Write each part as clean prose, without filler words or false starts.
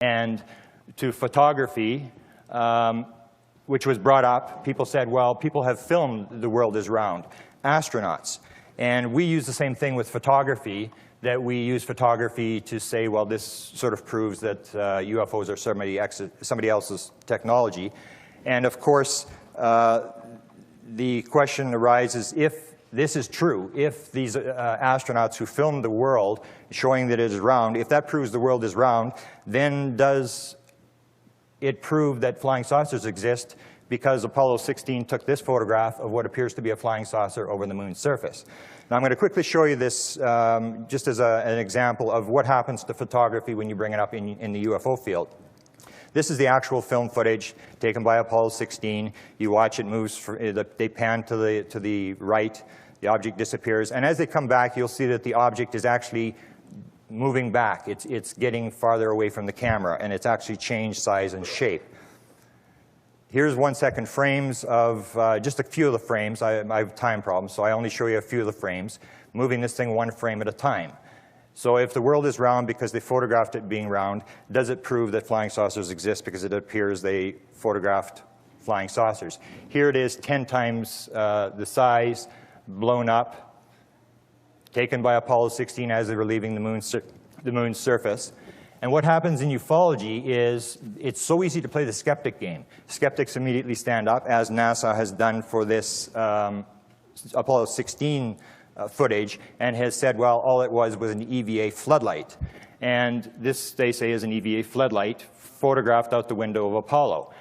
And to photography, which was brought up, people said, well, people have filmed the world is round, astronauts. And we use the same thing with photography, that we use photography to say, well, this sort of proves that UFOs are somebody else's technology. And of course, the question arises, if this is true, if these astronauts who filmed the world showing that it is round, if that proves the world is round, then does it prove that flying saucers exist, because Apollo 16 took this photograph of what appears to be a flying saucer over the moon's surface. Now I'm going to quickly show you this just as an example of what happens to photography when you bring it up in the UFO field. This is the actual film footage taken by Apollo 16. You watch it moves, they pan to the right, the object disappears, and as they come back, you'll see that the object is actually moving back. It's getting farther away from the camera, and it's actually changed size and shape. Here's 1-second frames of just a few of the frames. I have time problems, so I only show you a few of the frames, moving this thing one frame at a time. So if the world is round because they photographed it being round, does it prove that flying saucers exist because it appears they photographed flying saucers? Here it is, 10 times the size, blown up, taken by Apollo 16 as they were leaving the moon's surface. And what happens in ufology is it's so easy to play the skeptic game. Skeptics immediately stand up, as NASA has done for this Apollo 16 footage, and has said, well, all it was an EVA floodlight. And this, they say, is an EVA floodlight photographed out the window of Apollo.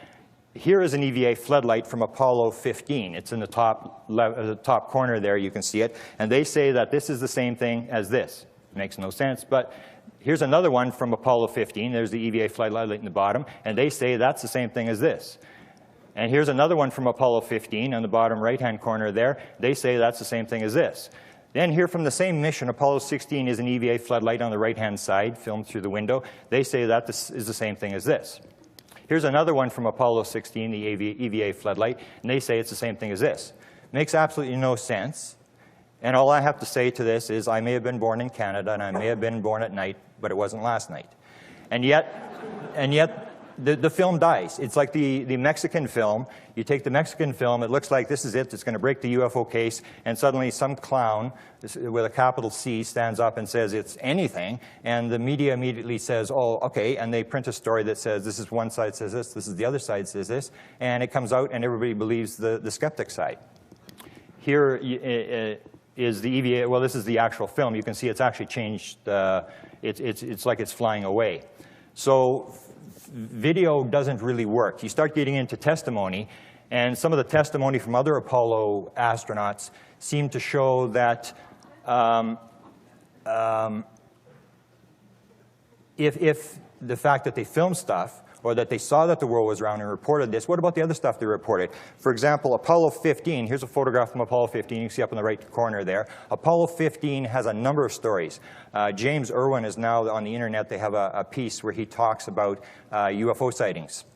Here is an EVA floodlight from Apollo 15. It's in the top corner there, you can see it. And they say that this is the same thing as this. Makes no sense, but here's another one from Apollo 15. There's the EVA floodlight in the bottom, and they say that's the same thing as this. And here's another one from Apollo 15 on the bottom right-hand corner there. They say that's the same thing as this. Then here from the same mission, Apollo 16 is an EVA floodlight on the right-hand side, filmed through the window. They say that this is the same thing as this. Here's another one from Apollo 16, the EVA floodlight, and they say it's the same thing as this. Makes absolutely no sense. And all I have to say to this is I may have been born in Canada and I may have been born at night, but it wasn't last night. And yet the film dies. It's like the Mexican film. You take the Mexican film, it looks like this is it, it's going to break the UFO case, and suddenly some clown with a capital C stands up and says it's anything, and the media immediately says, oh, okay, and they print a story that says this is one side says this is the other side says this, and it comes out and everybody believes the skeptic side. Here is the EVA, well, this is the actual film. You can see it's actually changed, it's like it's flying away. So video doesn't really work. You start getting into testimony, and some of the testimony from other Apollo astronauts seem to show that if the fact that they filmed stuff, or that they saw that the world was round and reported this, what about the other stuff they reported? For example, Apollo 15, here's a photograph from Apollo 15, you can see up in the right corner there. Apollo 15 has a number of stories. James Irwin is now on the internet, they have a piece where he talks about UFO sightings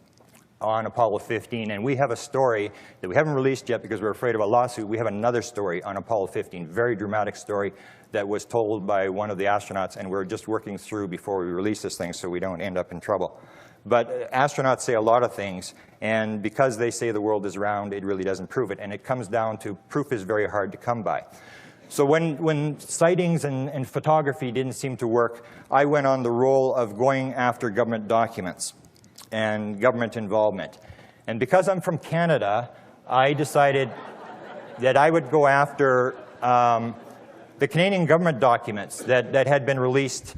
on Apollo 15, and we have a story that we haven't released yet because we're afraid of a lawsuit. We have another story on Apollo 15, very dramatic story that was told by one of the astronauts, and we're just working through before we release this thing so we don't end up in trouble. But astronauts say a lot of things, and because they say the world is round, it really doesn't prove it. And it comes down to proof is very hard to come by. So when sightings and photography didn't seem to work, I went on the role of going after government documents and government involvement. And because I'm from Canada, I decided that I would go after the Canadian government documents that had been released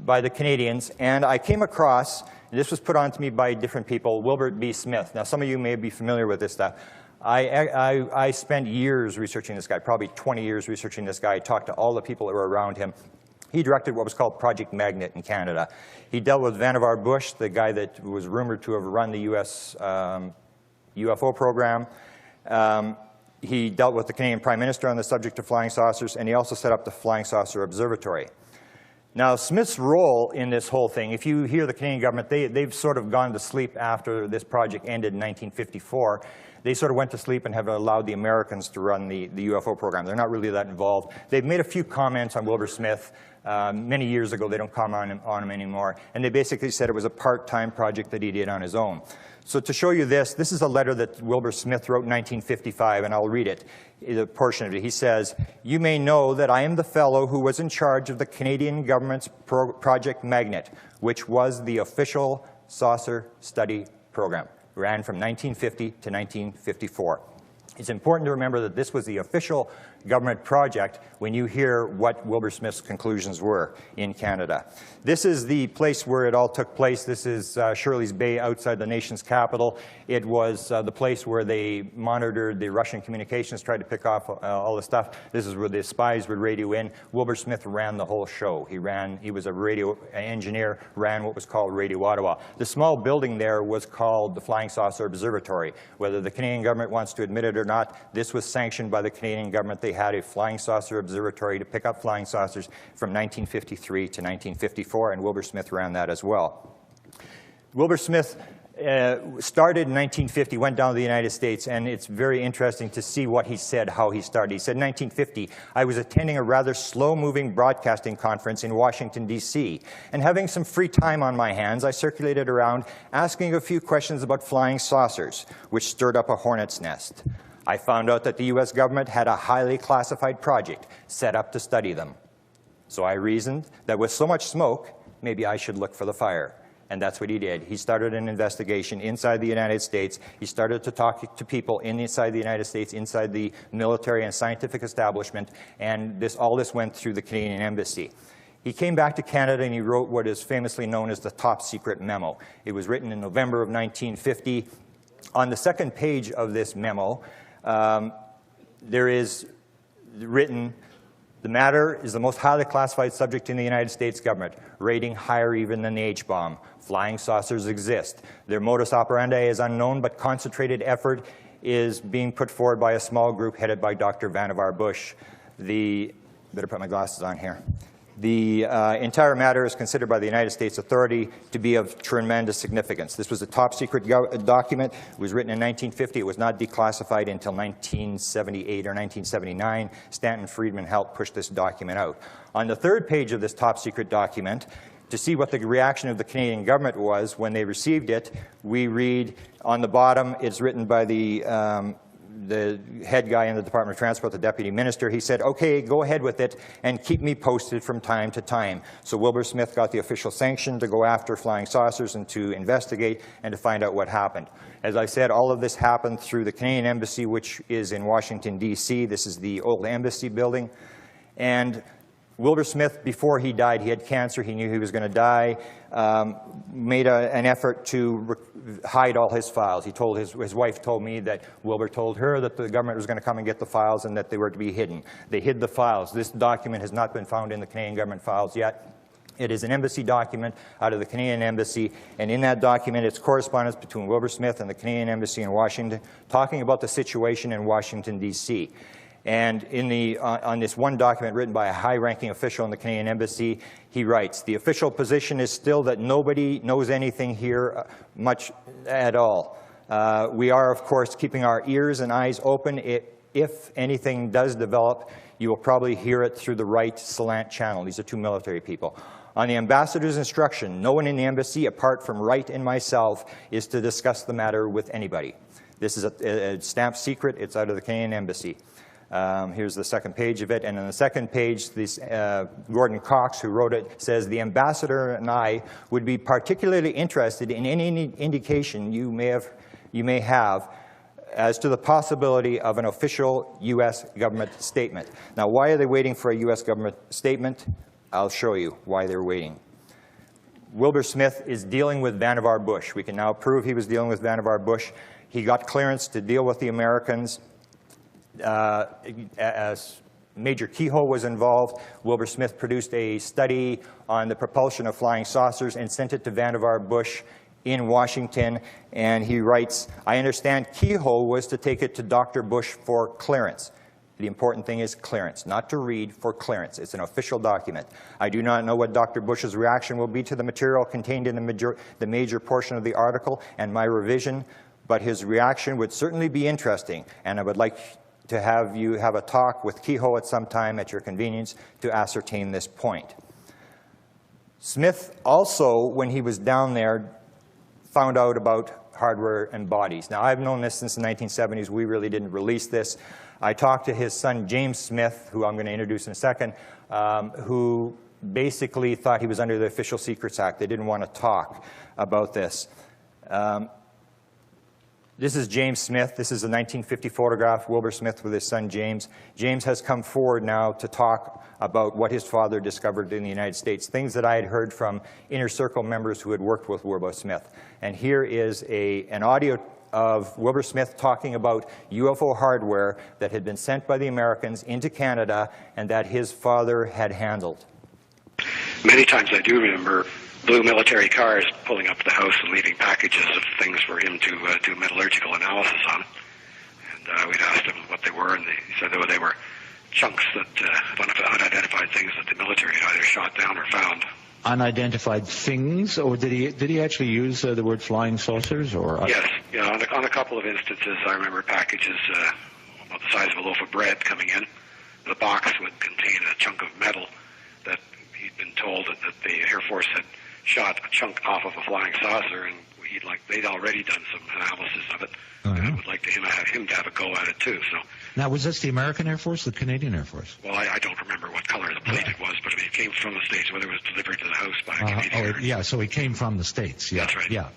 by the Canadians. And I came across, this was put on to me by different people, Wilbert B. Smith. Now, some of you may be familiar with this stuff. I spent years researching this guy, probably 20 years researching this guy. I talked to all the people that were around him. He directed what was called Project Magnet in Canada. He dealt with Vannevar Bush, the guy that was rumored to have run the US UFO program. He dealt with the Canadian Prime Minister on the subject of flying saucers, and he also set up the Flying Saucer Observatory. Now, Smith's role in this whole thing, if you hear the Canadian government, they've sort of gone to sleep after this project ended in 1954. They sort of went to sleep and have allowed the Americans to run the UFO program. They're not really that involved. They've made a few comments on Wilbur Smith many years ago. They don't comment on him anymore. And they basically said it was a part-time project that he did on his own. So to show you this is a letter that Wilbur Smith wrote in 1955, and I'll read it, a portion of it. He says, "You may know that I am the fellow who was in charge of the Canadian government's Project Magnet, which was the official saucer study program. Ran from 1950 to 1954. It's important to remember that this was the official government project when you hear what Wilbur Smith's conclusions were in Canada. This is the place where it all took place. This is Shirley's Bay outside the nation's capital. It was the place where they monitored the Russian communications, tried to pick off all the stuff. This is where the spies would radio in. Wilbur Smith ran the whole show. He was a radio engineer, ran what was called Radio Ottawa. The small building there was called the Flying Saucer Observatory. Whether the Canadian government wants to admit it or not, this was sanctioned by the Canadian government. They had a flying saucer observatory to pick up flying saucers from 1953 to 1954, and Wilbur Smith ran that as well. Wilbur Smith started in 1950, went down to the United States, and it's very interesting to see what he said, how he started. He said, in 1950, I was attending a rather slow-moving broadcasting conference in Washington, D.C., and having some free time on my hands, I circulated around asking a few questions about flying saucers, which stirred up a hornet's nest. I found out that the U.S. government had a highly classified project set up to study them. So I reasoned that with so much smoke, maybe I should look for the fire. And that's what he did. He started an investigation inside the United States. He started to talk to people inside the United States, inside the military and scientific establishment, and all this went through the Canadian Embassy. He came back to Canada and he wrote what is famously known as the Top Secret Memo. It was written in November of 1950. On the second page of this memo, there is written, the matter is the most highly classified subject in the United States government, rating higher even than the H-bomb. Flying saucers exist. Their modus operandi is unknown, but concentrated effort is being put forward by a small group headed by Dr. Vannevar Bush. Better put my glasses on here. The entire matter is considered by the United States authority to be of tremendous significance. This was a top secret document. It was written in 1950. It was not declassified until 1978 or 1979. Stanton Friedman helped push this document out. On the third page of this top secret document, to see what the reaction of the Canadian government was when they received it, we read on the bottom, it's written by the head guy in the Department of Transport, the deputy minister. He said, okay, go ahead with it and keep me posted from time to time. So Wilbur Smith got the official sanction to go after flying saucers and to investigate and to find out what happened. As I said, all of this happened through the Canadian Embassy, which is in Washington, D.C. This is the old embassy building. And Wilbur Smith, before he died, he had cancer. He knew he was going to die. Made an effort to hide all his files. He told his wife told me that Wilbur told her that the government was going to come and get the files and that they were to be hidden. They hid the files. This document has not been found in the Canadian government files yet. It is an embassy document out of the Canadian Embassy, and in that document it's correspondence between Wilbur Smith and the Canadian Embassy in Washington, talking about the situation in Washington, D.C. And on this one document written by a high-ranking official in the Canadian Embassy, he writes, the official position is still that nobody knows anything here much at all. We are, of course, keeping our ears and eyes open. If anything does develop, you will probably hear it through the Wright Salant channel. These are two military people. On the ambassador's instruction, no one in the embassy, apart from Wright and myself, is to discuss the matter with anybody. This is a stamped secret. It's out of the Canadian Embassy. Here's the second page of it, and on the second page, this, Gordon Cox, who wrote it, says, the ambassador and I would be particularly interested in any indication you may have as to the possibility of an official U.S. government statement. Now, why are they waiting for a U.S. government statement? I'll show you why they're waiting. Wilbur Smith is dealing with Vannevar Bush. We can now prove he was dealing with Vannevar Bush. He got clearance to deal with the Americans. As Major Kehoe was involved, Wilbur Smith produced a study on the propulsion of flying saucers and sent it to Vannevar Bush in Washington, and he writes, I understand Kehoe was to take it to Dr. Bush for clearance. The important thing is clearance, not to read, for clearance. It's an official document. I do not know what Dr. Bush's reaction will be to the material contained in the major portion of the article and my revision, but his reaction would certainly be interesting, and I would like to have you have a talk with Kehoe at some time at your convenience to ascertain this point. Smith also, when he was down there, found out about hardware and bodies. Now, I've known this since the 1970s. We really didn't release this. I talked to his son, James Smith, who I'm going to introduce in a second, who basically thought he was under the Official Secrets Act. They didn't want to talk about this. This is James Smith. This is a 1950 photograph, Wilbur Smith with his son James. James has come forward now to talk about what his father discovered in the United States, things that I had heard from inner circle members who had worked with Wilbur Smith. And here is an audio of Wilbur Smith talking about UFO hardware that had been sent by the Americans into Canada and that his father had handled. Many times I do remember blue military cars pulling up to the house and leaving packages of things for him to do metallurgical analysis on. And we'd asked him what they were, and he said they were chunks that unidentified things that the military had either shot down or found. Unidentified things, or did he actually use the word flying saucers? Or yes, yeah. On a couple of instances, I remember packages about the size of a loaf of bread coming in. The box would contain a chunk of metal that he'd been told that the Air Force had shot a chunk off of a flying saucer, and they'd already done some analysis of it. And I would like him to have a go at it too. So now, was this the American Air Force, the Canadian Air Force? Well, I don't remember what color the plate it was, but I mean, it came from the States, whether it was delivered to the house by a Canadian. Yeah, so he came from the States. Yeah, that's right. Yeah.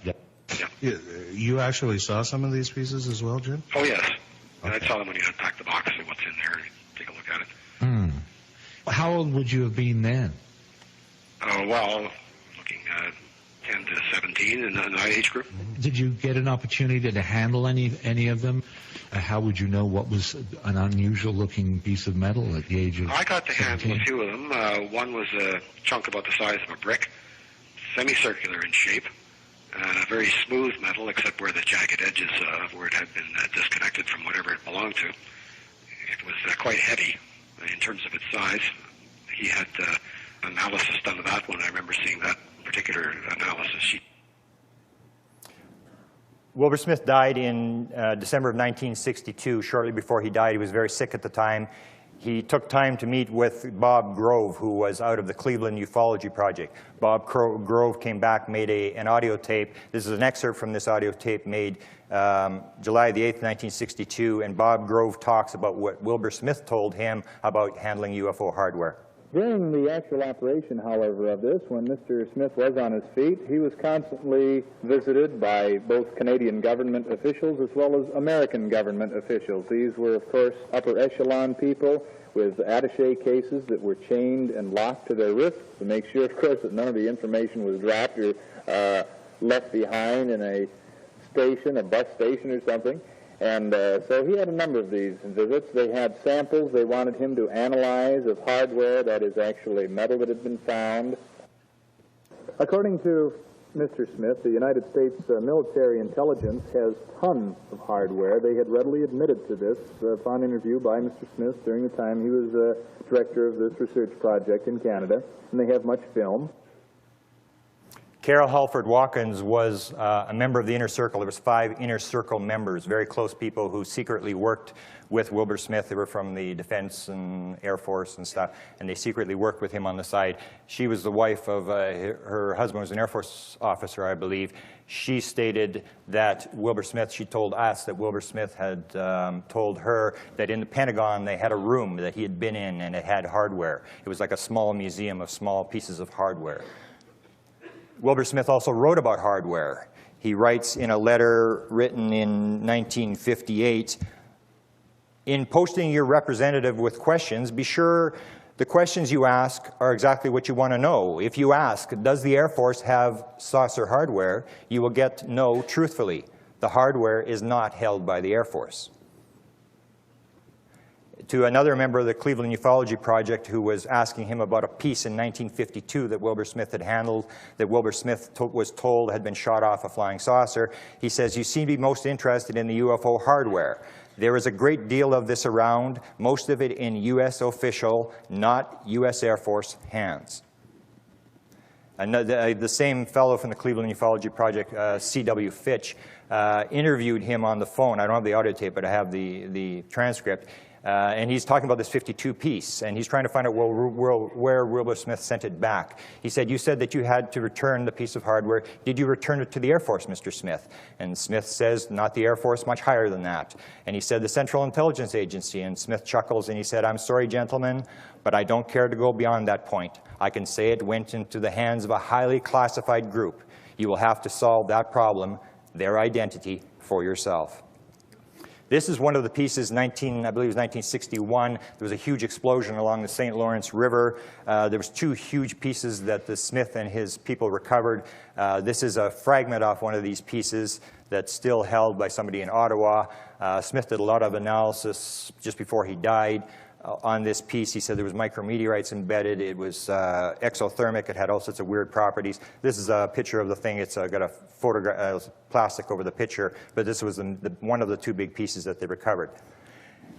You actually saw some of these pieces as well, Jim? Oh yes, and I saw them when he unpacked the box and what's in there, and take a look at it. How old would you have been then? Well, looking 10 to 17 in that age group. Did you get an opportunity to handle any of them? How would you know what was an unusual-looking piece of metal at the age of 17? I got to handle a few of them. One was a chunk about the size of a brick, semicircular in shape, and a very smooth metal, except where the jagged edges of where it had been disconnected from whatever it belonged to. It was quite heavy in terms of its size. He had analysis done of that one. I remember seeing that particular analysis sheet. Wilbur Smith died in December of 1962. Shortly before he died, he was very sick at the time. He took time to meet with Bob Grove, who was out of the Cleveland Ufology Project. Bob Grove came back, made an audio tape. This is an excerpt from this audio tape made July the 8th, 1962, and Bob Grove talks about what Wilbur Smith told him about handling UFO hardware. During the actual operation, however, of this, when Mr. Smith was on his feet, he was constantly visited by both Canadian government officials as well as American government officials. These were, of course, upper echelon people with attaché cases that were chained and locked to their wrists to make sure, of course, that none of the information was dropped or left behind in a station, a bus station or something. And so he had a number of these visits. They had samples they wanted him to analyze of hardware, that is actually metal that had been found. According to Mr. Smith, the United States military intelligence has tons of hardware. They had readily admitted to this upon interview by Mr. Smith during the time he was director of this research project in Canada, and they have much film. Carol Halford Watkins was a member of the Inner Circle. There was 5 Inner Circle members, very close people who secretly worked with Wilbur Smith. They were from the Defense and Air Force and stuff, and they secretly worked with him on the side. She was the wife of, her husband was an Air Force officer, I believe. She stated that Wilbur Smith, she told us that Wilbur Smith had told her that in the Pentagon they had a room that he had been in and it had hardware. It was like a small museum of small pieces of hardware. Wilbur Smith also wrote about hardware. He writes in a letter written in 1958, "In posting your representative with questions, be sure the questions you ask are exactly what you want to know. If you ask, does the Air Force have saucer hardware, you will get no truthfully. The hardware is not held by the Air Force." to another member of the Cleveland Ufology Project who was asking him about a piece in 1952 that Wilbur Smith had handled, that Wilbur Smith was told had been shot off a flying saucer. He says, "You seem to be most interested in the UFO hardware. There is a great deal of this around, most of it in U.S. official, not U.S. Air Force hands." And the same fellow from the Cleveland Ufology Project, C.W. Fitch, interviewed him on the phone. I don't have the audio tape, but I have the transcript. And he's talking about this 52 piece, and he's trying to find out where Wilbur Smith sent it back. He said, "You said that you had to return the piece of hardware. Did you return it to the Air Force, Mr. Smith?" And Smith says, "Not the Air Force, much higher than that." And he said, "The Central Intelligence Agency." And Smith chuckles and he said, "I'm sorry, gentlemen, but I don't care to go beyond that point. I can say it went into the hands of a highly classified group. You will have to solve that problem, their identity, for yourself." This is one of the pieces, I believe it was 1961. There was a huge explosion along the St. Lawrence River. There was 2 huge pieces that the Smith and his people recovered. This is a fragment off one of these pieces that's still held by somebody in Ottawa. Smith did a lot of analysis just before he died on this piece. He said there was micrometeorites embedded. It was exothermic. It had all sorts of weird properties. This is a picture of the thing. It's got a photograph, plastic over the picture, but this was one of the 2 big pieces that they recovered.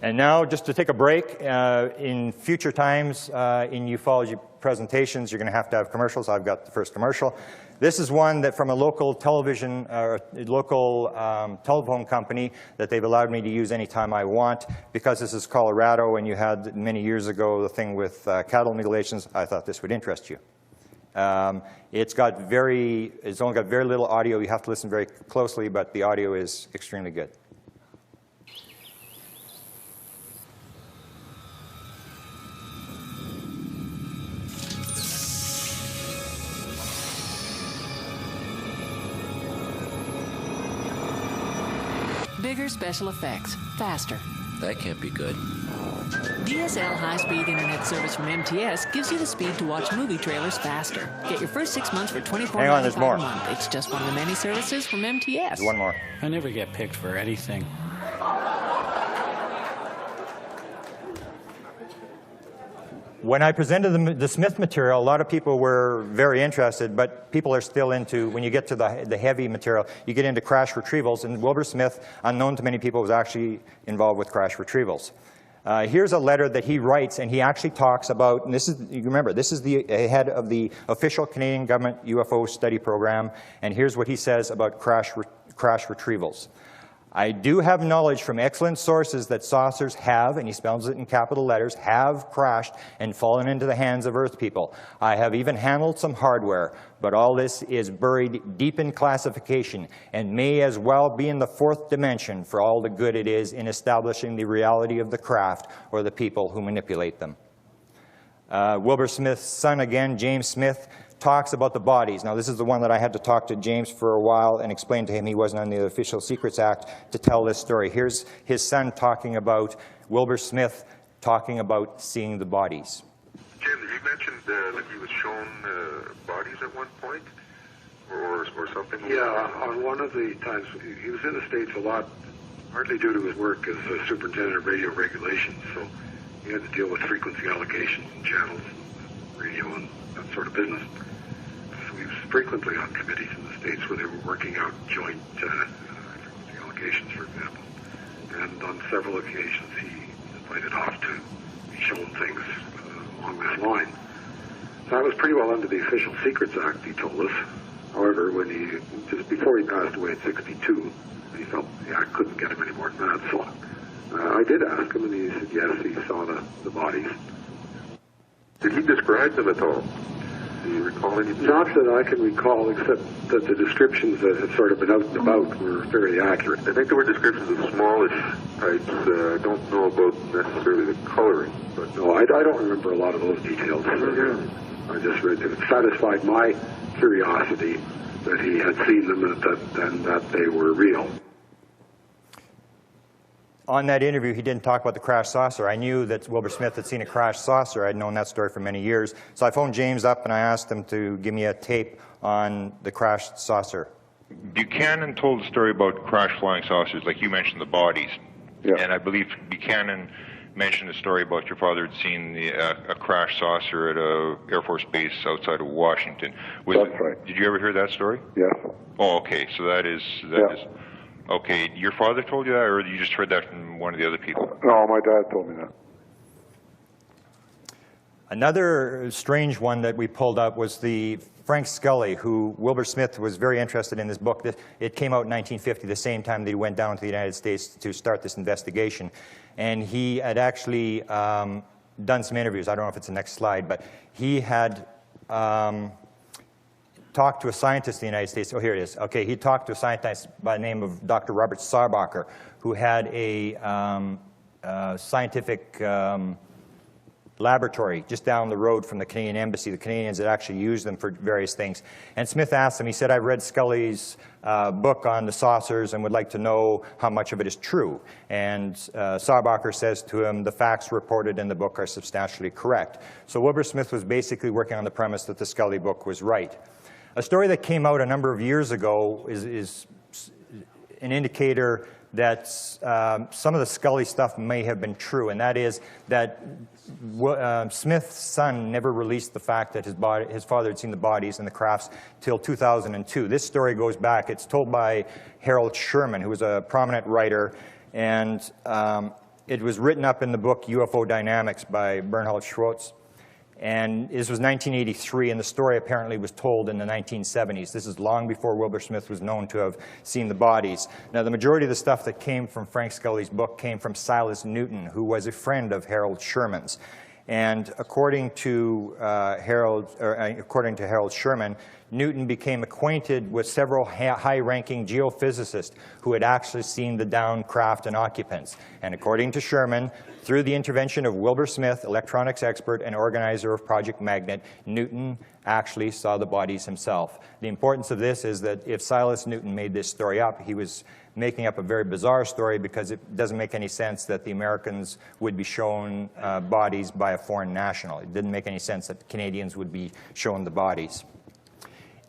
And now, just to take a break, in future times in ufology presentations, you're going to have commercials. I've got the first commercial. This is one that from a local television, local telephone company that they've allowed me to use anytime I want. Because this is Colorado and you had many years ago the thing with cattle mutilations, I thought this would interest you. It's only got very little audio. You have to listen very closely, but the audio is extremely good. Bigger special effects, faster. That can't be good. DSL high-speed internet service from MTS gives you the speed to watch movie trailers faster. Get your first 6 months for $24.95 a month. It's just one of the many services from MTS. There's one more. I never get picked for anything. When I presented the Smith material, a lot of people were very interested, but people are still into, when you get to the heavy material, you get into crash retrievals, and Wilbur Smith, unknown to many people, was actually involved with crash retrievals. Here's a letter that he writes, and he actually talks about, and this is, you remember, this is the head of the official Canadian government UFO study program, and here's what he says about crash retrievals. "I do have knowledge from excellent sources that saucers have," and he spells it in capital letters, "have crashed and fallen into the hands of Earth people. I have even handled some hardware, but all this is buried deep in classification and may as well be in the 4th dimension for all the good it is in establishing the reality of the craft or the people who manipulate them." Wilbur Smith's son again, James Smith, talks about the bodies. Now, this is the one that I had to talk to James for a while and explain to him he wasn't on the Official Secrets Act to tell this story. Here's his son talking about Wilbur Smith talking about seeing the bodies. Jim, you mentioned that he was shown bodies at one point, or something? Yeah, on one of the times, he was in the States a lot, partly due to his work as a superintendent of radio regulations, so he had to deal with frequency allocations and channels, radio and that sort of business. So he was frequently on committees in the States where they were working out joint frequency allocations, for example. And on several occasions he was invited off to be shown things along that line. So that was pretty well under the Official Secrets Act, he told us. However, just before he passed away at 62, he felt the Act couldn't get him any more than that. So I did ask him, and he said yes, he saw the bodies. Did he describe them at all? Do you recall anything? Not that I can recall, except that the descriptions that had sort of been out and about were fairly accurate. I think there were descriptions of smallish types. I don't know about necessarily the coloring, but no, I don't remember a lot of those details. I just it satisfied my curiosity that he had seen them and that they were real. On that interview, he didn't talk about the crashed saucer. I knew that Wilbur Smith had seen a crashed saucer. I'd known that story for many years. So I phoned James up and I asked him to give me a tape on the crashed saucer. Buchanan told a story about crashed flying saucers, like you mentioned the bodies. Yeah. And I believe Buchanan mentioned a story about your father had seen a crashed saucer at a Air Force base outside of Washington. That's right. Did you ever hear that story? Yes. Oh, okay. So that is okay. Your father told you that, or you just heard that from one of the other people? No, my dad told me that. Another strange one that we pulled up was the Frank Scully, who Wilbur Smith was very interested in this book. It came out in 1950, the same time that he went down to the United States to start this investigation. And he had actually done some interviews. I don't know if it's the next slide, but he had talked to a scientist in the United States. Oh, here it is. Okay, he talked to a scientist by the name of Dr. Robert Sarbacher, who had a scientific laboratory just down the road from the Canadian Embassy. The Canadians had actually used them for various things. And Smith asked him, he said, I've read Scully's book on the saucers and would like to know how much of it is true. And Sarbacher says to him, the facts reported in the book are substantially correct. So Wilbur Smith was basically working on the premise that the Scully book was right. A story that came out a number of years ago is an indicator that some of the Scully stuff may have been true, and that is that Smith's son never released the fact that his father had seen the bodies and the crafts till 2002. This story goes back. It's told by Harold Sherman, who was a prominent writer, and it was written up in the book UFO Dynamics by Bernhard Schwartz. And this was 1983, and the story apparently was told in the 1970s. This is long before Wilbur Smith was known to have seen the bodies. Now, the majority of the stuff that came from Frank Scully's book came from Silas Newton, who was a friend of Harold Sherman's. And according to Harold Sherman, Newton became acquainted with several high-ranking geophysicists who had actually seen the downed craft and occupants. And according to Sherman, through the intervention of Wilbur Smith, electronics expert and organizer of Project Magnet, Newton actually saw the bodies himself. The importance of this is that if Silas Newton made this story up, he was making up a very bizarre story because it doesn't make any sense that the Americans would be shown bodies by a foreign national. It didn't make any sense that Canadians would be shown the bodies.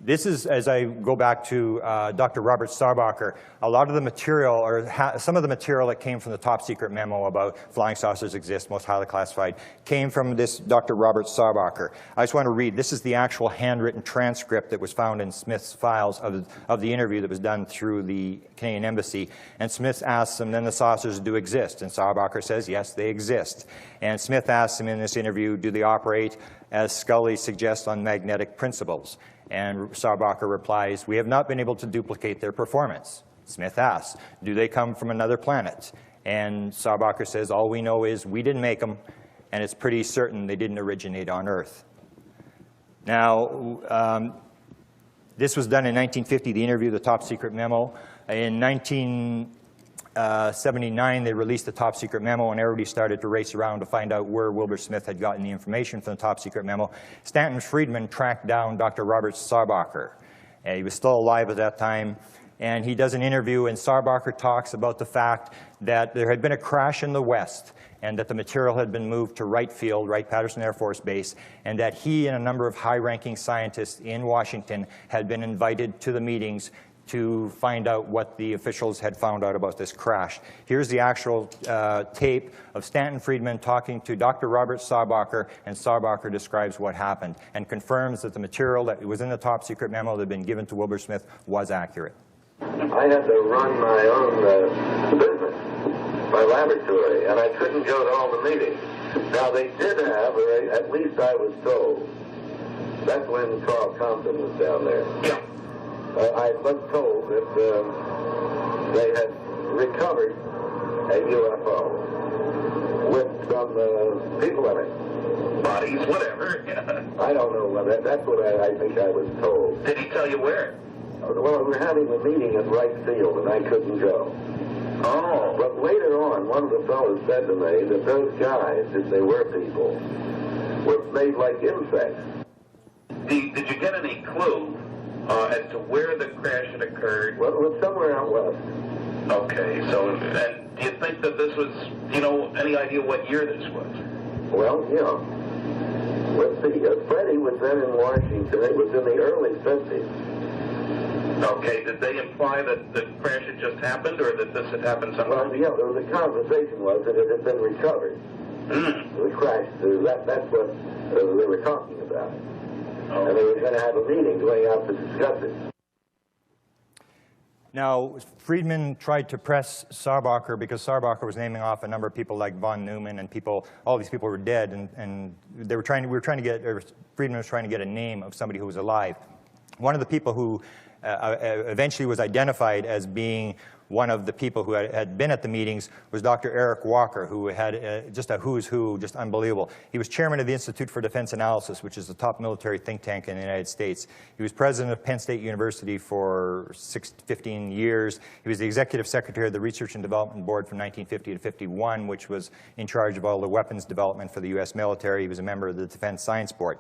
This is, as I go back to Dr. Robert Sarbacher, a lot of the material, or some of the material that came from the top secret memo about flying saucers exist, most highly classified, came from this Dr. Robert Sarbacher. I just want to read. This is the actual handwritten transcript that was found in Smith's files of the interview that was done through the Canadian Embassy. And Smith asks him, then the saucers do exist? And Sarbacher says, yes, they exist. And Smith asks him in this interview, do they operate, as Scully suggests, on magnetic principles? And Sarbacher replies, we have not been able to duplicate their performance. Smith asks, do they come from another planet? And Sarbacher says, all we know is we didn't make them, and it's pretty certain they didn't originate on Earth. Now, this was done in 1950, the interview, the top secret memo. In 1979, they released the top secret memo, and everybody started to race around to find out where Wilbur Smith had gotten the information from the top secret memo. Stanton Friedman tracked down Dr. Robert Sarbacher. He was still alive at that time, and he does an interview, and Sarbacher talks about the fact that there had been a crash in the West, and that the material had been moved to Wright Field, Wright-Patterson Air Force Base, and that he and a number of high-ranking scientists in Washington had been invited to the meetings to find out what the officials had found out about this crash. Here's the actual tape of Stanton Friedman talking to Dr. Robert Sarbacher, and Sarbacher describes what happened and confirms that the material that was in the top secret memo that had been given to Wilbur Smith was accurate. I had to run my own business, my laboratory, and I couldn't go to all the meetings. Now they did have, or at least I was told, that's when Carl Compton was down there. Yeah. I was told that they had recovered a UFO with some people in it. Bodies, whatever. I don't know. That's what I think I was told. Did he tell you where? Well, we were having a meeting at Wright Field, and I couldn't go. Oh. But later on, one of the fellows said to me that those guys, if they were people, were made like insects. Did you get any clue as to where the crash had occurred? Well, it was somewhere out west. Okay, so, and do you think that this was, any idea what year this was? Well, let's see, Freddie was then in Washington. It was in the early 50s. Okay, did they imply that the crash had just happened, or that this had happened somewhere? Well, yeah, the conversation was that it had been recovered. The crash, that's what they were talking about. Oh. And they were going to have a meeting going out to discuss it. Now, Friedman tried to press Sarbacher because Sarbacher was naming off a number of people like von Neumann and people, all these people were dead, and they were trying to, Friedman was trying to get a name of somebody who was alive. One of the people who eventually was identified as being one of the people who had been at the meetings was Dr. Eric Walker, who had just a who's who, just unbelievable. He was chairman of the Institute for Defense Analysis, which is the top military think tank in the United States. He was president of Penn State University for 15 years. He was the executive secretary of the Research and Development Board from 1950 to 51, which was in charge of all the weapons development for the U.S. military. He was a member of the Defense Science Board.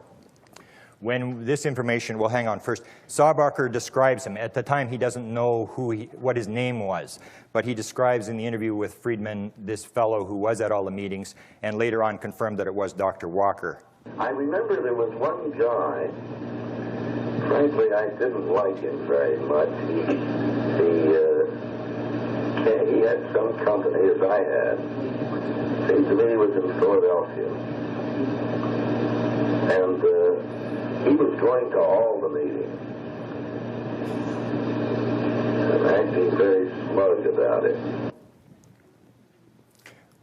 When this information, well, hang on first. Sarbacher describes him. At the time, he doesn't know what his name was, but he describes in the interview with Friedman this fellow who was at all the meetings, and later on confirmed that it was Dr. Walker. I remember there was one guy, frankly, I didn't like him very much. He had some company, as I had. Seems to me he was in Philadelphia. And he was going to all the meetings and acting very smug about it.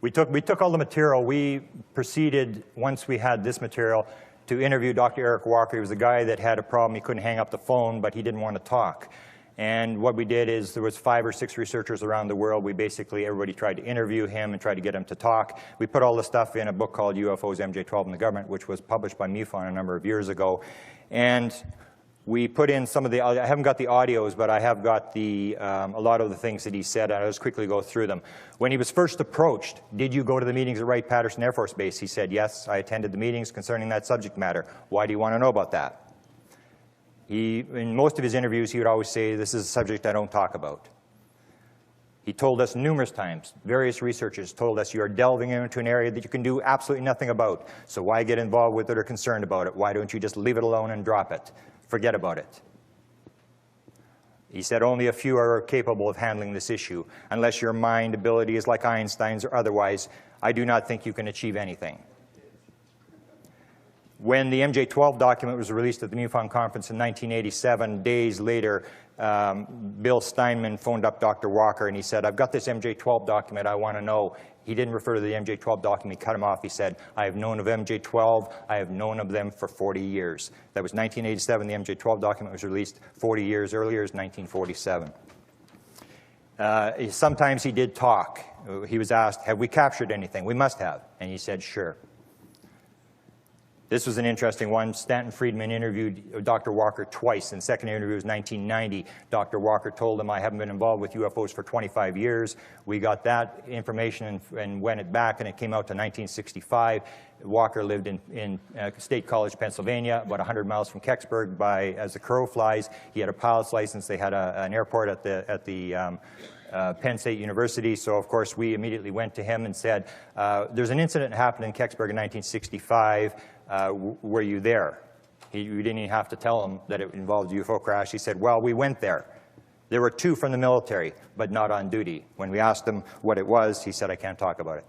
We took all the material. We proceeded, once we had this material, to interview Dr. Eric Walker. He was a guy that had a problem. He couldn't hang up the phone, but he didn't want to talk. And what we did is there was 5 or 6 researchers around the world. We basically, everybody tried to interview him and tried to get him to talk. We put all the stuff in a book called UFOs, MJ-12 and the Government, which was published by MUFON a number of years ago. And we put in some of the, I haven't got the audios, but I have got a lot of the things that he said, and I'll just quickly go through them. When he was first approached, did you go to the meetings at Wright-Patterson Air Force Base? He said, yes, I attended the meetings concerning that subject matter. Why do you want to know about that? In most of his interviews, he would always say, this is a subject I don't talk about. He told us numerous times, various researchers told us, you are delving into an area that you can do absolutely nothing about. So why get involved with it or concerned about it? Why don't you just leave it alone and drop it? Forget about it. He said only a few are capable of handling this issue. Unless your mind ability is like Einstein's or otherwise, I do not think you can achieve anything. When the MJ-12 document was released at the MUFON conference in 1987, days later, Bill Steinman phoned up Dr. Walker and he said, I've got this MJ-12 document, I want to know. He didn't refer to the MJ-12 document, he cut him off. He said, I have known of MJ-12, I have known of them for 40 years. That was 1987, the MJ-12 document was released. 40 years earlier is 1947. Sometimes he did talk. He was asked, have we captured anything? We must have. And he said, sure. This was an interesting one. Stanton Friedman interviewed Dr. Walker twice. In the second interview was 1990. Dr. Walker told him, I haven't been involved with UFOs for 25 years. We got that information and went it back, and it came out to 1965. Walker lived in State College, Pennsylvania, about 100 miles from Kecksburg as the crow flies. He had a pilot's license. They had an airport at the Penn State University, so of course we immediately went to him and said, there's an incident that happened in Kecksburg in 1965. Were you there? We didn't even have to tell him that it involved a UFO crash. He said, well, we went there. There were 2 from the military, but not on duty. When we asked him what it was, he said, I can't talk about it.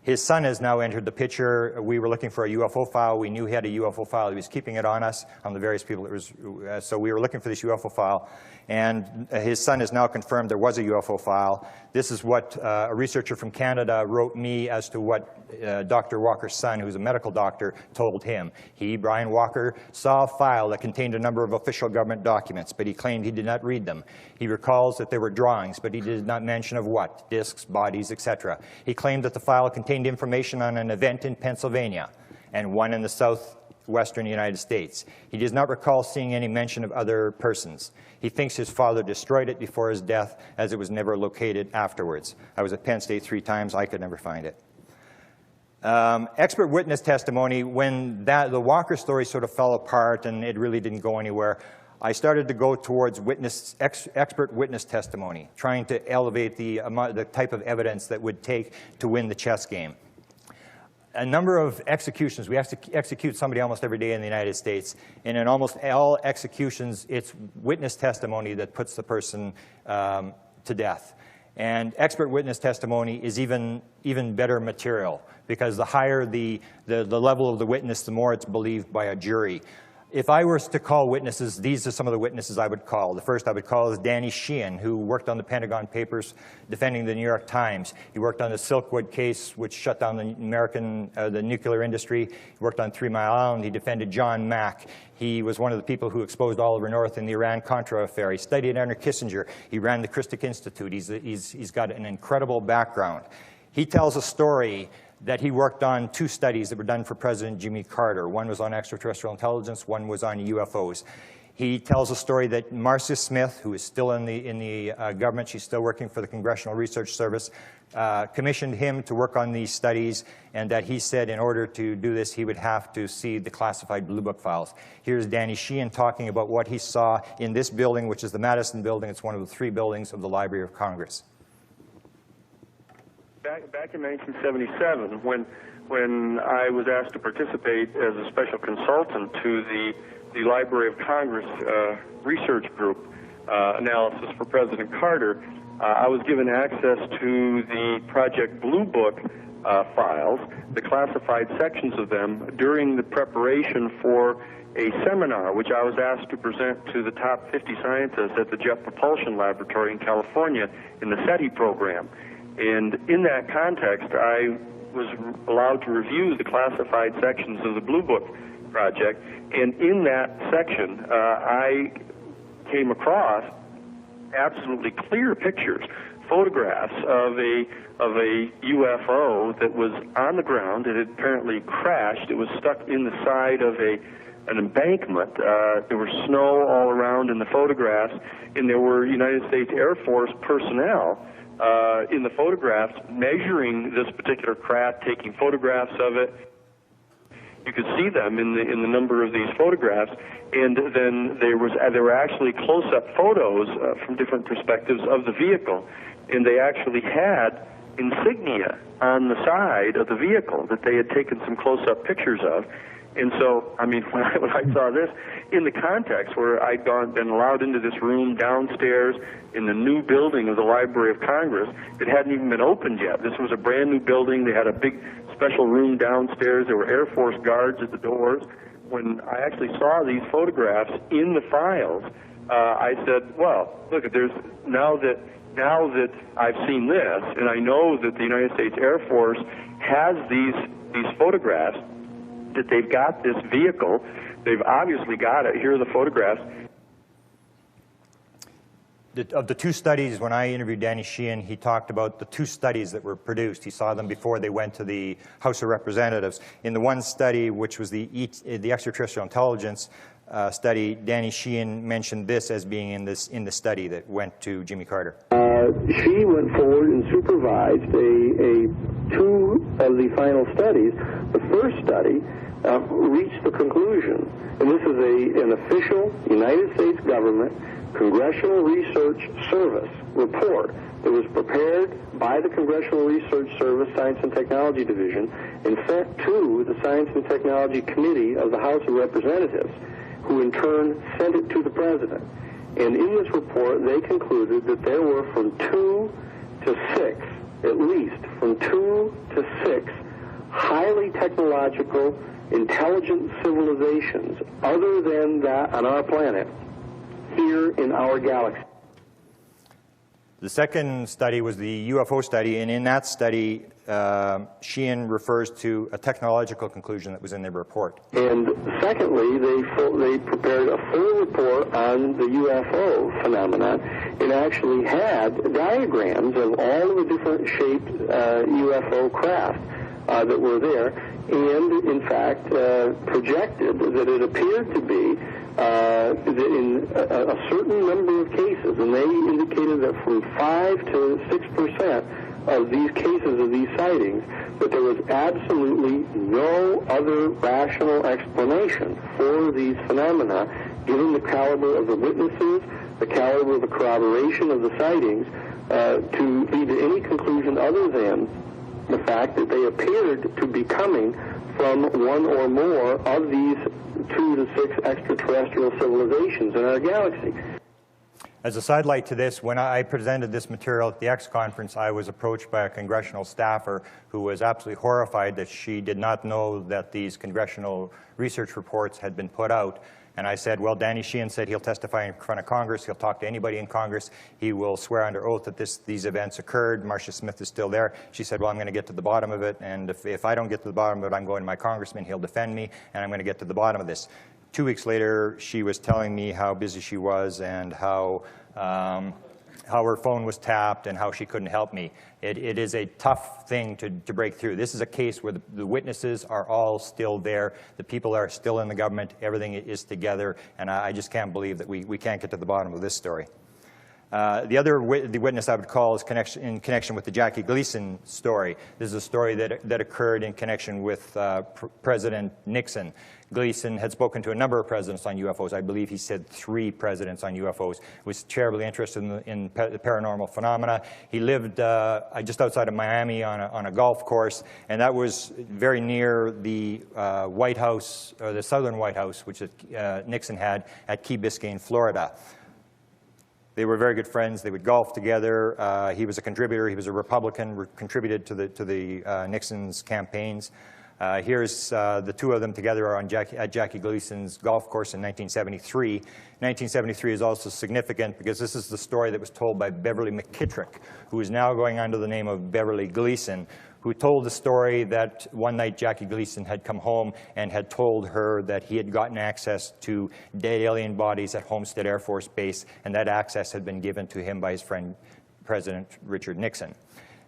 His son has now entered the picture. We were looking for a UFO file. We knew he had a UFO file. He was keeping it on us, on the various people. So we were looking for this UFO file. And his son has now confirmed there was a UFO file. This is what a researcher from Canada wrote me as to what Dr. Walker's son, who's a medical doctor, told him. He, Brian Walker, saw a file that contained a number of official government documents, but he claimed he did not read them. He recalls that there were drawings, but he did not mention of what, discs, bodies, etc. He claimed that the file contained information on an event in Pennsylvania and one in the southwestern United States. He does not recall seeing any mention of other persons. He thinks his father destroyed it before his death, as it was never located afterwards. I was at Penn State 3 times. I could never find it. Expert witness testimony, when the Walker story sort of fell apart and it really didn't go anywhere, I started to go towards expert witness testimony, trying to elevate the type of evidence that would take to win the chess game. a number of executions. We have to execute somebody almost every day in the United States. And in almost all executions, it's witness testimony that puts the person to death. And expert witness testimony is even better material, because the higher the level of the witness, the more it's believed by a jury. If I were to call witnesses, these are some of the witnesses I would call. The first I would call is Danny Sheehan, who worked on the Pentagon Papers defending the New York Times. He worked on the Silkwood case, which shut down the nuclear industry. He worked on 3 Mile Island. He defended John Mack. He was one of the people who exposed Oliver North in the Iran-Contra affair. He studied under Kissinger. He ran the Christic Institute. He's got an incredible background. He tells a story that he worked on 2 studies that were done for President Jimmy Carter. One was on extraterrestrial intelligence, one was on UFOs. He tells a story that Marcia Smith, who is still in the government, she's still working for the Congressional Research Service, commissioned him to work on these studies, and that he said in order to do this, he would have to see the classified Blue Book files. Here's Danny Sheehan talking about what he saw in this building, which is the Madison Building. It's one of the 3 buildings of the Library of Congress. Back in 1977, when I was asked to participate as a special consultant to the Library of Congress research group analysis for President Carter, I was given access to the Project Blue Book files, the classified sections of them, during the preparation for a seminar which I was asked to present to the top 50 scientists at the Jet Propulsion Laboratory in California in the SETI program. And in that context, I was allowed to review the classified sections of the Blue Book project. And in that section, I came across absolutely clear pictures, photographs of a UFO that was on the ground. It had apparently crashed. It was stuck in the side of an embankment. There was snow all around in the photographs, and there were United States Air Force personnel in the photographs measuring this particular craft, taking photographs of it. You could see them in the number of these photographs, and then there were actually close-up photos from different perspectives of the vehicle, and they actually had insignia on the side of the vehicle that they had taken some close-up pictures of. And so, I mean, when I saw this, in the context where I'd been allowed into this room downstairs in the new building of the Library of Congress, it hadn't even been opened yet. This was a brand new building. They had a big special room downstairs. There were Air Force guards at the doors. When I actually saw these photographs in the files, I said, well, look, now that I've seen this, and I know that the United States Air Force has these photographs, that they've got this vehicle, they've obviously got it. Here are the photographs. Of the 2 studies, when I interviewed Danny Sheehan, he talked about the 2 studies that were produced. He saw them before they went to the House of Representatives. In the one study, which was the extraterrestrial intelligence study, Danny Sheehan mentioned this as being in the study that went to Jimmy Carter. She went forward and supervised 2 of the final studies. The first study reached the conclusion, and this is an official United States government Congressional Research Service report that was prepared by the Congressional Research Service Science and Technology Division and sent to the Science and Technology Committee of the House of Representatives, who in turn sent it to the President. And in this report, they concluded that there were from 2 to 6, at least from 2 to 6, highly technological, intelligent civilizations other than that on our planet here in our galaxy. The second study was the UFO study, and in that study, Sheehan refers to a technological conclusion that was in their report. And secondly, they prepared a full report on the UFO phenomenon and actually had diagrams of all of the different shaped UFO craft that were there, and in fact projected that it appeared to be that in a certain number of cases, and they indicated that from 5 to 6% of these cases of these sightings, that there was absolutely no other rational explanation for these phenomena, given the caliber of the witnesses, the caliber of the corroboration of the sightings, to lead to any conclusion other than the fact that they appeared to be coming from one or more of these 2 to 6 extraterrestrial civilizations in our galaxy. As a sidelight to this, when I presented this material at the X conference, I was approached by a congressional staffer who was absolutely horrified that she did not know that these congressional research reports had been put out. And I said, well, Danny Sheehan said he'll testify in front of Congress. He'll talk to anybody in Congress. He will swear under oath that these events occurred. Marcia Smith is still there. She said, well, I'm going to get to the bottom of it. And if I don't get to the bottom of it, I'm going to my congressman. He'll defend me. And I'm going to get to the bottom of this. 2 weeks later, she was telling me how busy she was and how her phone was tapped and how she couldn't help me. It is a tough thing to break through. This is a case where the witnesses are all still there. The people are still in the government. Everything is together. And I just can't believe that we can't get to the bottom of this story. The witness I would call is in connection with the Jackie Gleason story. This is a story that occurred in connection with President Nixon. Gleason had spoken to a number of presidents on UFOs. I believe he said 3 presidents on UFOs. Was terribly interested in the paranormal phenomena. He lived just outside of Miami on a golf course, and that was very near the White House, or the Southern White House, which Nixon had at Key Biscayne, Florida. They were very good friends. They would golf together. He was a contributor. He was a Republican, contributed to the Nixon's campaigns. Here's the 2 of them together at Jackie Gleason's golf course in 1973. 1973 is also significant because this is the story that was told by Beverly McKittrick, who is now going under the name of Beverly Gleason, who told the story that one night Jackie Gleason had come home and had told her that he had gotten access to dead alien bodies at Homestead Air Force Base, and that access had been given to him by his friend, President Richard Nixon.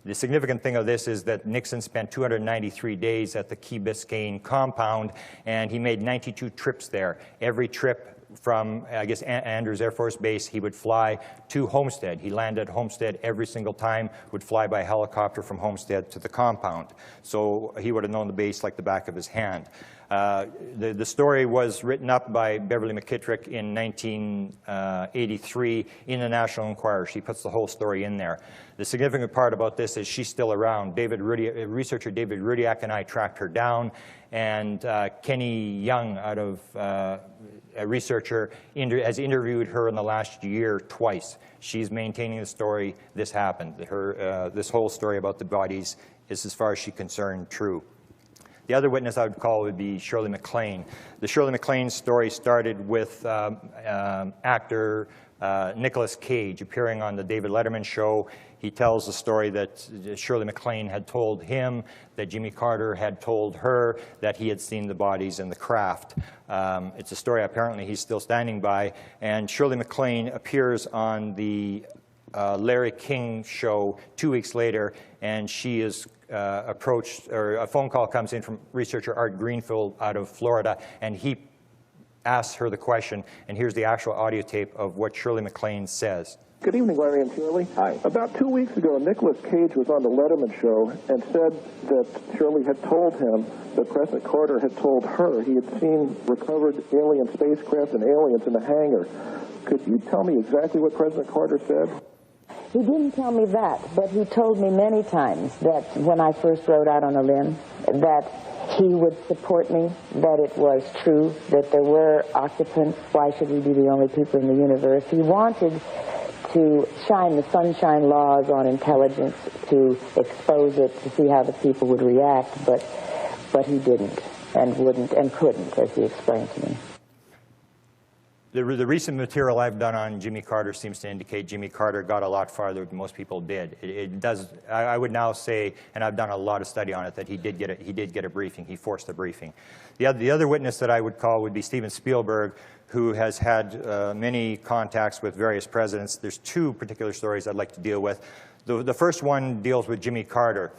The significant thing of this is that Nixon spent 293 days at the Key Biscayne compound, and he made 92 trips there. Every trip from, I guess, Andrews Air Force Base, he would fly to Homestead. He landed at Homestead every single time, would fly by helicopter from Homestead to the compound. So he would have known the base like the back of his hand. The story was written up by Beverly McKittrick in 1983 in the National Enquirer. She puts the whole story in there. The significant part about this is she's still around. Researcher David Rudiak and I tracked her down, and Kenny Young, a researcher, has interviewed her in the last year twice. She's maintaining the story. This happened. This whole story about the bodies is, as far as she's concerned, true. The other witness I would call would be Shirley MacLaine. The Shirley MacLaine story started with actor Nicolas Cage appearing on the David Letterman show. He tells the story that Shirley MacLaine had told him that Jimmy Carter had told her that he had seen the bodies in the craft. It's a story apparently he's still standing by. And Shirley MacLaine appears on the Larry King show 2 weeks later, and she is approached, or a phone call comes in from researcher Art Greenfield out of Florida, and he asks her the question, and here's the actual audio tape of what Shirley MacLaine says. Good evening, Larry and Shirley. Hi. About 2 weeks ago, Nicolas Cage was on the Letterman show and said that Shirley had told him that President Carter had told her he had seen recovered alien spacecraft and aliens in the hangar. Could you tell me exactly what President Carter said? He didn't tell me that, but he told me many times that when I first rode out on a limb, that he would support me, that it was true, that there were occupants. Why should we be the only people in the universe? He wanted to shine the sunshine laws on intelligence, to expose it, to see how the people would react, but he didn't and wouldn't and couldn't, as he explained to me. The recent material I've done on Jimmy Carter seems to indicate Jimmy Carter got a lot farther than most people did. It does. I would now say, and I've done a lot of study on it, that he did get a briefing. He forced a briefing. The other witness that I would call would be Steven Spielberg, who has had many contacts with various presidents. There's 2 particular stories I'd like to deal with. The first one deals with Jimmy Carter.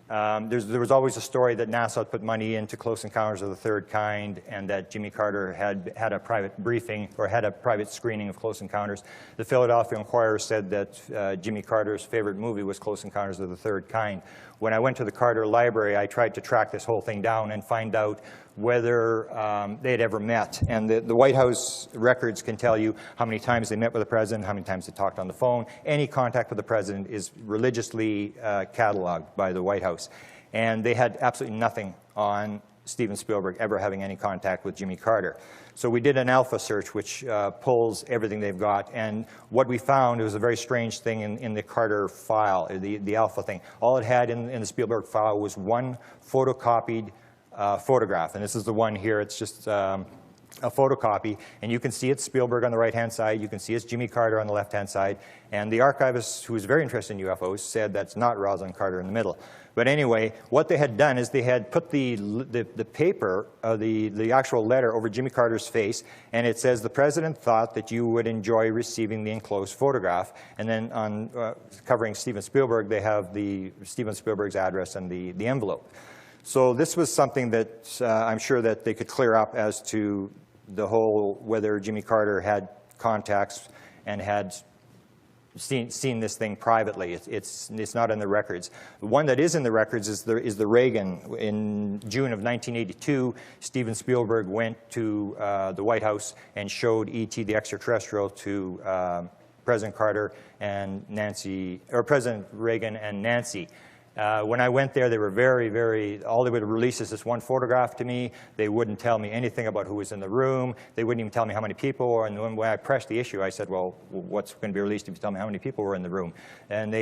There was always a story that NASA put money into Close Encounters of the Third Kind, and that Jimmy Carter had a private briefing, or had a private screening of Close Encounters. The Philadelphia Inquirer said that Jimmy Carter's favorite movie was Close Encounters of the Third Kind. When I went to the Carter Library, I tried to track this whole thing down and find out whether they had ever met. And the White House records can tell you how many times they met with the president, how many times they talked on the phone. Any contact with the president is religiously cataloged by the White House. And they had absolutely nothing on Steven Spielberg ever having any contact with Jimmy Carter. So we did an alpha search, which pulls everything they've got. And what we found was a very strange thing in the Carter file, the alpha thing. All it had in the Spielberg file was one photocopied photograph. And this is the one here. It's just a photocopy. And you can see it's Spielberg on the right-hand side. You can see it's Jimmy Carter on the left-hand side. And the archivist, who was very interested in UFOs, said that's not Rosalind Carter in the middle. But anyway, what they had done is they had put the paper, the actual letter over Jimmy Carter's face, and it says, the president thought that you would enjoy receiving the enclosed photograph. And then on covering Steven Spielberg, they have Steven Spielberg's address and the envelope. So this was something that I'm sure that they could clear up as to the whole, whether Jimmy Carter had contacts and had seen this thing privately. It's not in the records. The one that is in the records is the Reagan. In June of 1982, Steven Spielberg went to the White House and showed E.T. the extraterrestrial to President Carter and President Reagan and Nancy. When I went there, they were all they would release is this one photograph to me. They wouldn't tell me anything about who was in the room. They wouldn't even tell me how many people were. And when I pressed the issue, I said, well, what's going to be released if you tell me how many people were in the room? And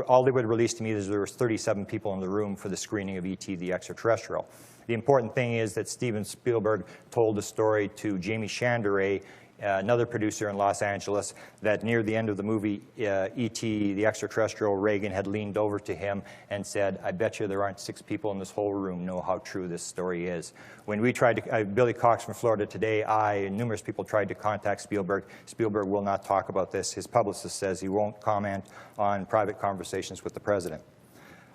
all they would release to me is there was 37 people in the room for the screening of E.T. the extraterrestrial. The important thing is that Steven Spielberg told the story to Jamie Chanderay, another producer in Los Angeles, that near the end of the movie, E.T. the extraterrestrial, Reagan had leaned over to him and said, I bet you there aren't 6 people in this whole room know how true this story is. When we tried to, Billy Cox from Florida Today, and numerous people tried to contact Spielberg. Spielberg will not talk about this. His publicist says he won't comment on private conversations with the president.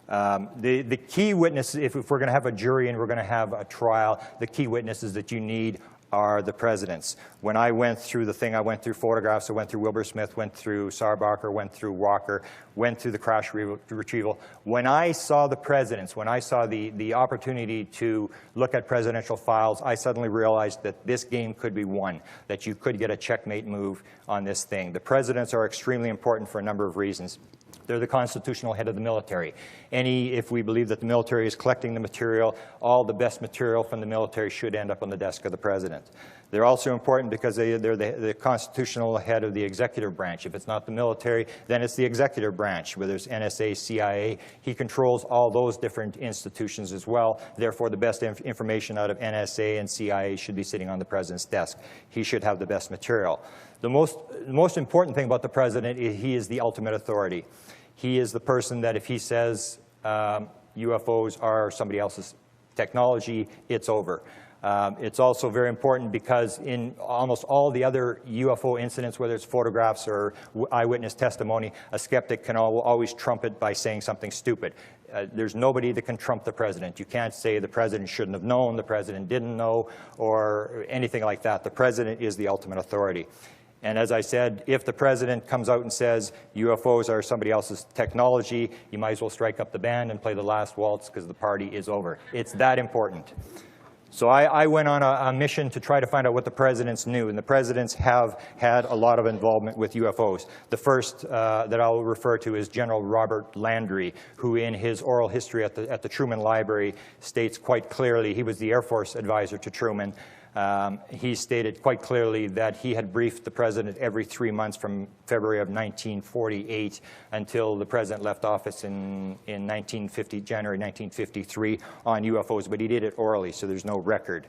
The key witness, if we're going to have a jury and we're going to have a trial, the key witnesses that you need are the presidents. When I went through the thing, I went through photographs, I went through Wilbur Smith, went through Sarbacher, went through Walker, went through the crash retrieval. When I saw the presidents, when I saw the opportunity to look at presidential files, I suddenly realized that this game could be won, that you could get a checkmate move on this thing. The presidents are extremely important for a number of reasons. They're the constitutional head of the military. If we believe that the military is collecting the material, all the best material from the military should end up on the desk of the president. They're also important because they're the constitutional head of the executive branch. If it's not the military, then it's the executive branch, whether it's NSA, CIA. He controls all those different institutions as well. Therefore, the best information out of NSA and CIA should be sitting on the president's desk. He should have the best material. The most important thing about the president is he is the ultimate authority. He is the person that if he says UFOs are somebody else's technology, it's over. It's also very important because in almost all the other UFO incidents, whether it's photographs or eyewitness testimony, a skeptic can always trump it by saying something stupid. There's nobody that can trump the president. You can't say the president shouldn't have known, the president didn't know, or anything like that. The president is the ultimate authority. And as I said, if the president comes out and says UFOs are somebody else's technology, you might as well strike up the band and play the last waltz because the party is over. It's that important. So I went on a mission to try to find out what the presidents knew, and the presidents have had a lot of involvement with UFOs. The first that I'll refer to is General Robert Landry, who in his oral history at the Truman Library states quite clearly, he was the Air Force advisor to Truman. He stated quite clearly that he had briefed the president every 3 months from February of 1948 until the president left office in January 1953 on UFOs, but he did it orally, so there's no record.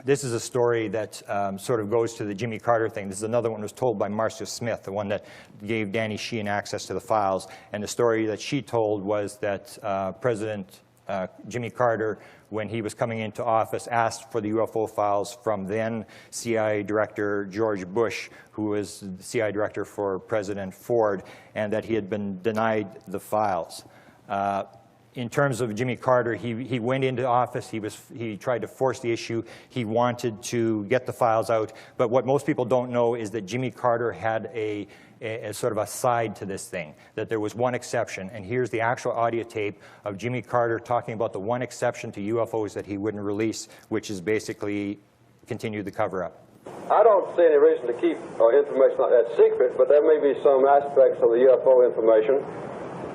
This is a story that sort of goes to the Jimmy Carter thing. This is another one that was told by Marcia Smith, the one that gave Danny Sheehan access to the files. And the story that she told was that President Jimmy Carter, when he was coming into office, asked for the UFO files from then CIA Director George Bush, who was the CIA Director for President Ford, and that he had been denied the files. in terms of Jimmy Carter, he went into office, he tried to force the issue, he wanted to get the files out, but what most people don't know is that Jimmy Carter had a sort of a side to this thing, that there was one exception, and here's the actual audio tape of Jimmy Carter talking about the one exception to UFOs that he wouldn't release, which is basically continue the cover-up. I don't see any reason to keep information like that secret, but there may be some aspects of the UFO information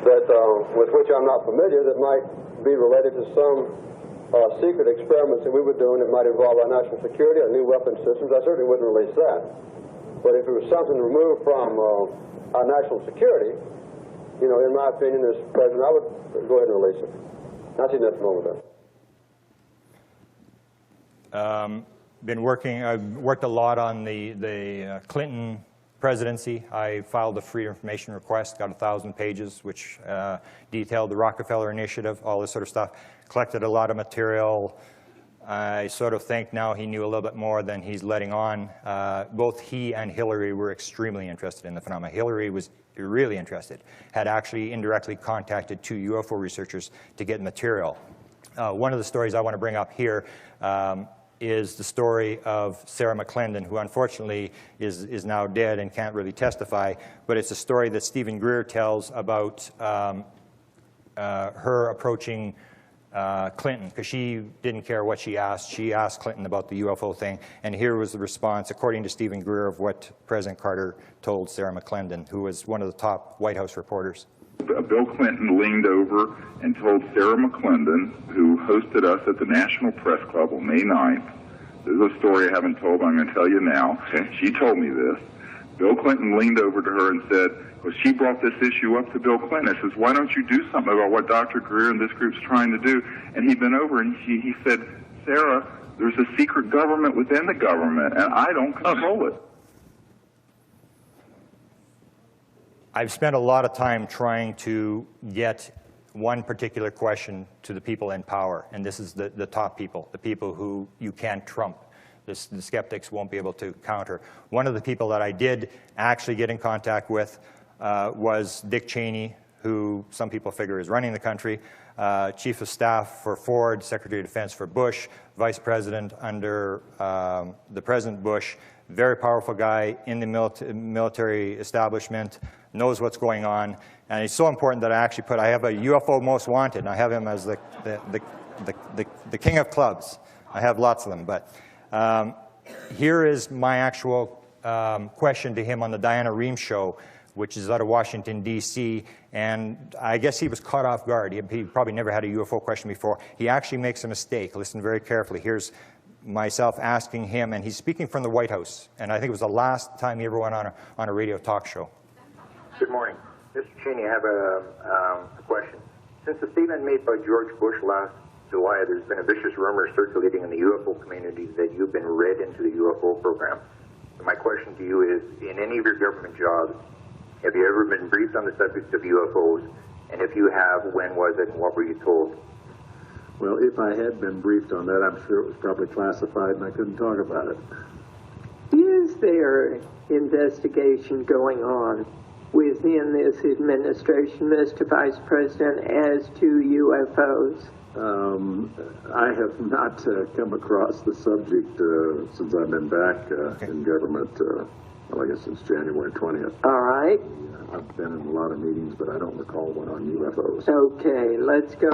that, with which I'm not familiar, that might be related to some secret experiments that we were doing that might involve our national security or new weapon systems. I certainly wouldn't release that. But if it was something removed from our national security, you know, in my opinion as president, I would go ahead and release it. I see nothing wrong with that. I've worked a lot on the Clinton presidency. I filed a Freedom of Information request, got 1,000 pages, which detailed the Rockefeller Initiative, all this sort of stuff. Collected a lot of material. I sort of think now he knew a little bit more than he's letting on. Both he and Hillary were extremely interested in the phenomenon. Hillary was really interested, had actually indirectly contacted 2 UFO researchers to get material. One of the stories I want to bring up here is the story of Sarah McClendon, who unfortunately is now dead and can't really testify, but it's a story that Stephen Greer tells about her approaching Clinton, because she didn't care what she asked. She asked Clinton about the UFO thing, and here was the response, according to Stephen Greer, of what President Carter told Sarah McClendon, who was one of the top White House reporters. Bill Clinton leaned over and told Sarah McClendon, who hosted us at the National Press Club on May 9th, this is a story I haven't told, but I'm going to tell you now. She told me this. Bill Clinton leaned over to her and said, well, she brought this issue up to Bill Clinton. I says, why don't you do something about what Dr. Greer and this group's trying to do? And he bent over and he said, Sarah, there's a secret government within the government, and I don't control it. I've spent a lot of time trying to get one particular question to the people in power, and this is the top people, the people who you can't trump. The skeptics won't be able to counter. One of the people that I did actually get in contact with was Dick Cheney, who some people figure is running the country, Chief of Staff for Ford, Secretary of Defense for Bush, Vice President under the President Bush, very powerful guy in the military establishment, knows what's going on, and he's so important that I have a UFO Most Wanted, and I have him as the king of clubs. I have lots of them, but here is my actual question to him on the Diana Rehm show, which is out of Washington, D.C., and I guess he was caught off guard. He probably never had a UFO question before. He actually makes a mistake. Listen very carefully. Here's myself asking him, and he's speaking from the White House, and I think it was the last time he ever went on a radio talk show. Good morning. Mr. Cheney, I have a question. Since the statement made by George Bush last July, there's been a vicious rumor circulating in the UFO community that you've been read into the UFO program. So my question to you is, in any of your government jobs, have you ever been briefed on the subject of UFOs? And if you have, when was it and what were you told? Well, if I had been briefed on that, I'm sure it was probably classified and I couldn't talk about it. Is there investigation going on within this administration, Mr. Vice President, as to UFOs? I have not come across the subject since I've been back in government, well, I guess since January 20th. All right. I've been in a lot of meetings, but I don't recall one on UFOs. Okay, let's go.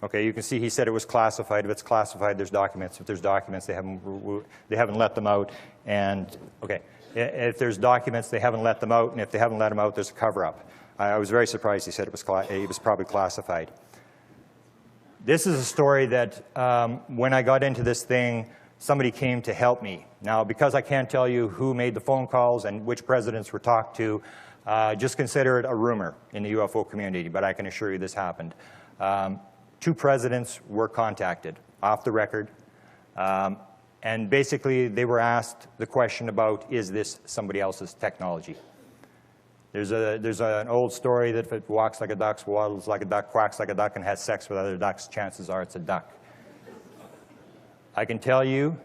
Okay, you can see he said it was classified. If it's classified, there's documents. If there's documents, they haven't let them out. And okay, if there's documents, they haven't let them out. And if they haven't let them out, there's a cover-up. I was very surprised he said it was probably classified. This is a story that when I got into this thing, somebody came to help me. Now, because I can't tell you who made the phone calls and which presidents were talked to, just consider it a rumor in the UFO community, but I can assure you this happened. 2 presidents were contacted off the record, and basically they were asked the question about, is this somebody else's technology? There's an old story that if it walks like a duck, waddles like a duck, quacks like a duck, and has sex with other ducks, chances are it's a duck. I can tell you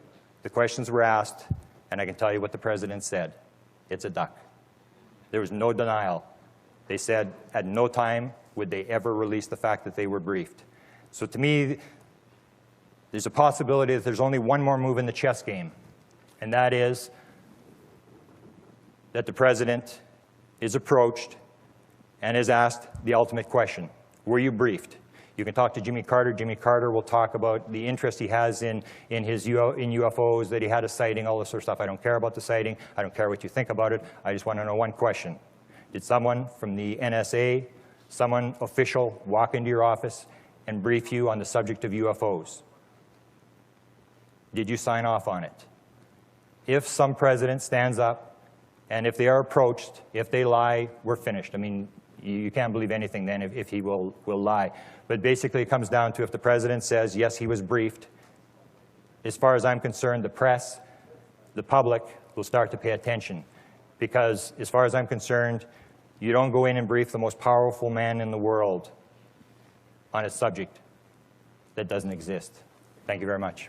the questions were asked, and I can tell you what the president said. It's a duck. There was no denial. They said at no time would they ever release the fact that they were briefed. So to me, there's a possibility that there's only one more move in the chess game, and that is that the president is approached and is asked the ultimate question: were you briefed? You can talk to Jimmy Carter. Jimmy Carter will talk about the interest he has in UFOs, that he had a sighting, all this sort of stuff. I don't care about the sighting. I don't care what you think about it. I just want to know one question. Did someone from the NSA, someone official, walk into your office and brief you on the subject of UFOs? Did you sign off on it? If some president stands up, and if they are approached, if they lie, we're finished. I mean, you can't believe anything then if he will lie. But basically it comes down to, if the president says, yes, he was briefed, as far as I'm concerned, the press, the public will start to pay attention. Because as far as I'm concerned, you don't go in and brief the most powerful man in the world on a subject that doesn't exist. Thank you very much.